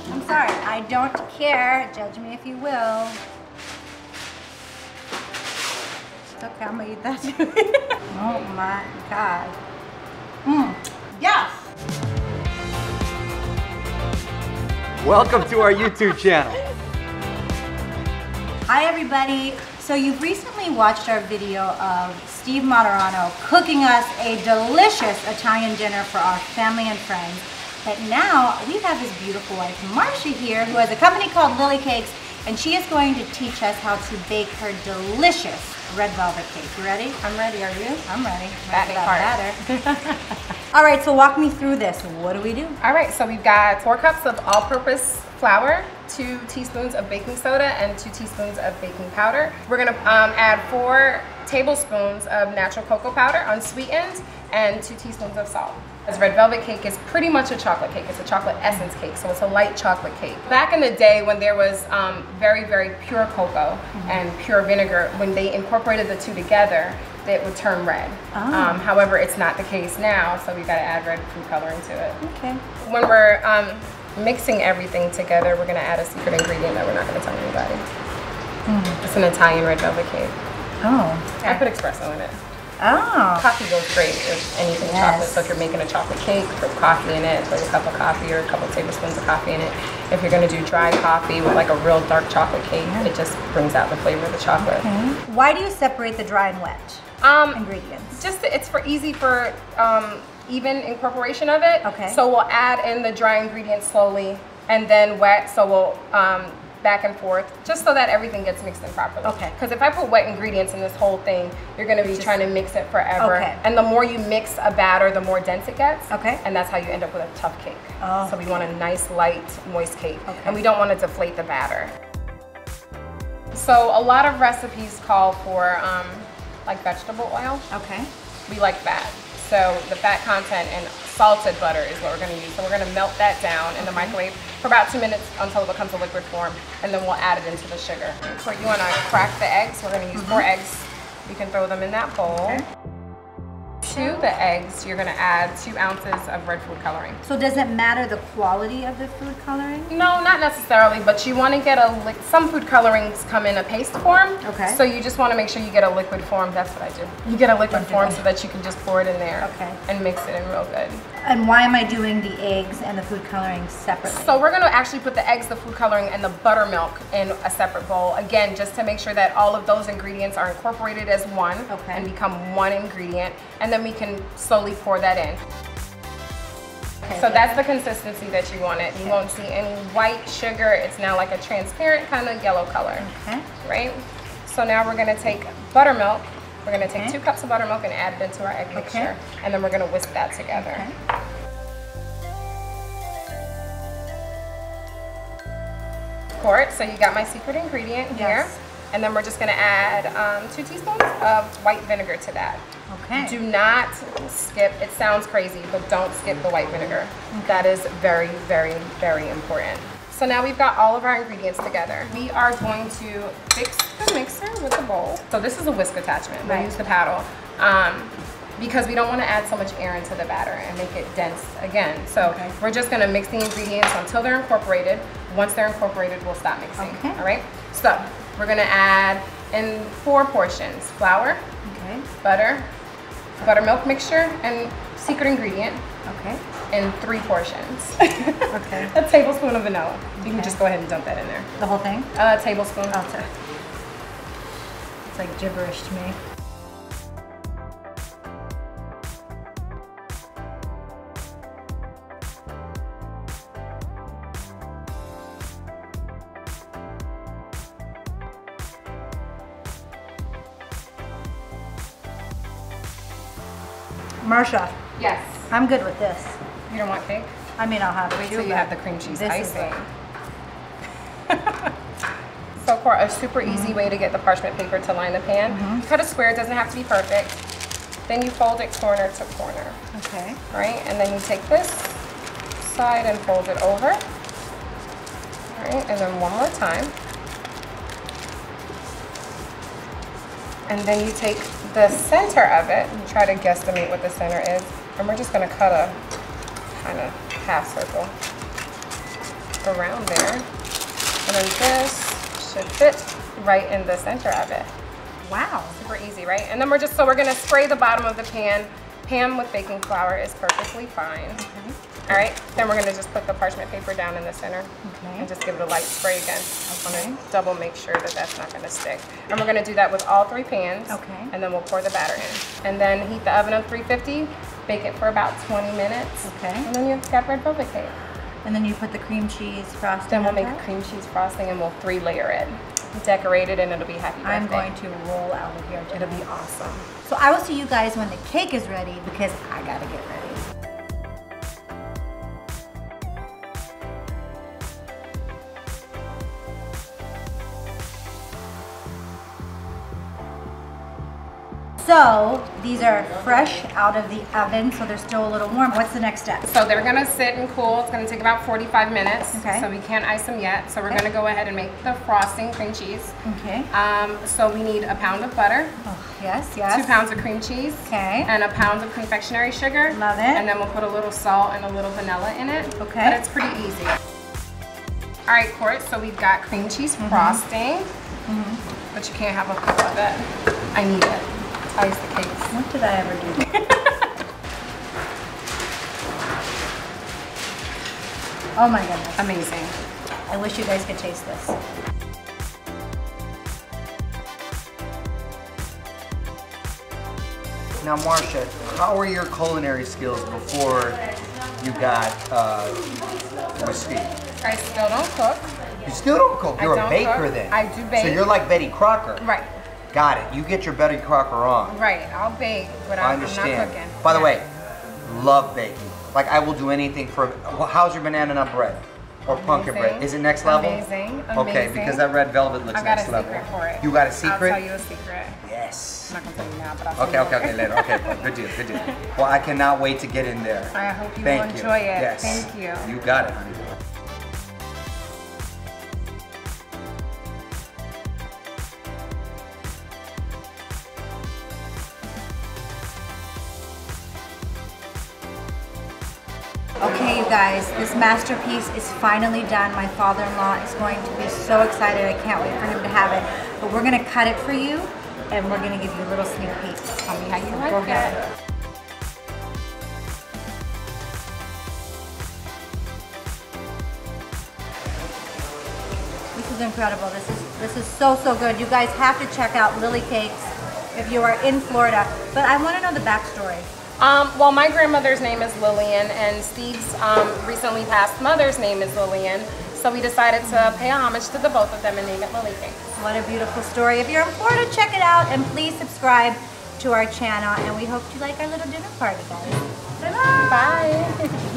I'm sorry, I don't care. Judge me if you will. It's okay, I'm gonna eat that too. Oh my God. Yes! Welcome to our YouTube channel. Hi everybody. So you've recently watched our video of Steve Martorano cooking us a delicious Italian dinner for our family and friends. But now we have his beautiful wife Marcia here, who has a company called Lily Cakes, and she is going to teach us how to bake her delicious red velvet cake. You ready? I'm ready, are you? I'm ready. Batter. All right, so walk me through this. What do we do? All right, so we've got 4 cups of all-purpose flour, 2 teaspoons of baking soda, and 2 teaspoons of baking powder. We're gonna add 4 tablespoons of natural cocoa powder unsweetened and 2 teaspoons of salt. This red velvet cake is pretty much a chocolate cake. It's a chocolate essence cake, so it's a light chocolate cake. Back in the day when there was very, very pure cocoa and pure vinegar, when they incorporated the two together, it would turn red. However, it's not the case now, so we've got to add red food coloring to it. Okay. When we're mixing everything together, we're going to add a secret ingredient that we're not going to tell anybody. It's an Italian red velvet cake. Oh. I put espresso in it. Oh. Coffee goes great with anything chocolate, so if you're making a chocolate cake, put coffee in it, put a cup of coffee or a couple tablespoons of coffee in it. If you're going to do dry coffee with like a real dark chocolate cake, it just brings out the flavor of the chocolate. Okay. Why do you separate the dry and wet ingredients? Just it's easy for even incorporation of it. Okay. So we'll add in the dry ingredients slowly and then wet, so we'll back and forth, just so that everything gets mixed in properly. Okay. Because if I put wet ingredients in this whole thing, you're going to be trying to mix it forever. Okay. And the more you mix a batter, the more dense it gets. Okay. And that's how you end up with a tough cake. Oh. So we want a nice, light, moist cake. Okay. And we don't want to deflate the batter. So a lot of recipes call for like vegetable oil. Okay. We like fat. So the fat content and salted butter is what we're going to use. So we're going to melt that down in the microwave for about 2 minutes until it becomes a liquid form, and then we'll add it into the sugar. So you want to crack the eggs. We're going to use 4 eggs. You can throw them in that bowl. Okay. To the eggs, you're going to add 2 ounces of red food coloring. So does it matter the quality of the food coloring? No, not necessarily, but you want to get some food colorings come in a paste form. Okay. So you just want to make sure you get a liquid form. That's what I do. You get a liquid form so that you can just pour it in there. Okay. And mix it in real good. And why am I doing the eggs and the food coloring separately? So we're going to actually put the eggs, the food coloring, and the buttermilk in a separate bowl. Again, just to make sure that all of those ingredients are incorporated as one and become one ingredient. And then we can slowly pour that in. Okay, so that's the consistency that you want it. You won't see any white sugar. It's now like a transparent kind of yellow color. Okay. Right? So now we're going to take buttermilk. We're going to take 2 cups of buttermilk and add it into our egg mixture. And then we're going to whisk that together. Okay. Pour it. So you got my secret ingredient here. And then we're just going to add 2 teaspoons of white vinegar to that. Okay. Do not skip, it sounds crazy, but don't skip the white vinegar. That is very, very, very important. So now we've got all of our ingredients together. We are going to fix the mixer with the bowl. So this is a whisk attachment. We'll use the paddle because we don't want to add so much air into the batter and make it dense again. So we're just going to mix the ingredients until they're incorporated. Once they're incorporated, we'll stop mixing. All right? So we're going to add in 4 portions: flour, butter, buttermilk mixture, and secret ingredient. In 3 portions. A tablespoon of vanilla. You can just go ahead and dump that in there. The whole thing? A tablespoon. It's like gibberish to me. Marcia. Yes. I'm good with this. You don't want cake? I mean, I'll have it. Wait till you have the cream cheese icing. Like... So, Cora, a super easy way to get the parchment paper to line the pan. Cut a square, it doesn't have to be perfect. Then you fold it corner to corner. Okay. All right, and then you take this side and fold it over. All right, and then one more time. And then you take the center of it, and try to guesstimate what the center is, and we're just gonna cut a kind of half circle. around there. And then this should fit right in the center of it. Wow. Super easy, right? And then we're gonna spray the bottom of the pan. Pan with baking flour is perfectly fine. Okay. All right, then we're gonna just put the parchment paper down in the center Okay. and just give it a light spray again. I wanna double make sure that that's not gonna stick. And we're gonna do that with all 3 pans. Okay. And then we'll pour the batter in. And then heat the oven on 350, bake it for about 20 minutes. Okay. And then you've got red velvet cake. And then you put the cream cheese frosting. Then we'll on make top? a cream cheese frosting and we'll 3-layer it. Decorate it and it'll be happy birthday. I'm going to roll out of here. It'll be awesome. So I will see you guys when the cake is ready because I gotta get ready. So these are fresh out of the oven, so they're still a little warm. What's the next step? So they're gonna sit and cool. It's gonna take about 45 minutes. Okay. So we can't ice them yet. So we're Okay. gonna go ahead and make the frosting cream cheese. Okay. So we need a pound of butter, Oh, yes, yes. 2 pounds of cream cheese, Okay. and a pound of confectionery sugar. Love it. And then we'll put a little salt and a little vanilla in it. Okay. But it's pretty easy. All right, Court, so we've got cream cheese frosting, but you can't have a cup of it. I need it. It's ice the cakes. What did I ever do? Oh my goodness. Amazing. I wish you guys could taste this. Now, Marcia, how are your culinary skills before you got with Steve? I still don't cook. You still don't cook. You're a don't baker cook. then. I do bake. So you're like Betty Crocker. Right, Got it. You get your Betty Crocker on. right. I'll bake, but I I'm not understand. cooking. By the Yeah. way, love baking. Like I will do anything for. How's your banana nut bread or pumpkin Amazing. bread? Is it next level? Amazing. Okay, Amazing. because that red velvet looks I've got next a level. secret for it. You got a I'll secret? tell you a secret. Yes. I'm not gonna tell you now, but I'll tell Okay, you. okay, okay, later. Okay, good deal, good deal. Well, I cannot wait to get in there. I hope you Thank will you. enjoy it. Yes. Thank you. You got it, honey. Okay, you guys, this masterpiece is finally done. My father-in-law is going to be so excited. I can't wait for him to have it. But we're gonna cut it for you, and we're gonna give you a little sneak peek. Tell me how you like Go it. ahead. This is incredible. This is so good. You guys have to check out Lily Cakes if you are in Florida. But I want to know the backstory. Well, my grandmother's name is Lillian, and Steve's recently passed mother's name is Lillian. So we decided to pay homage to the both of them and name it Lily Cakes. What a beautiful story. If you're in Florida, check it out, and please subscribe to our channel. And we hope you like our little dinner party, guys. Bye-bye. Bye.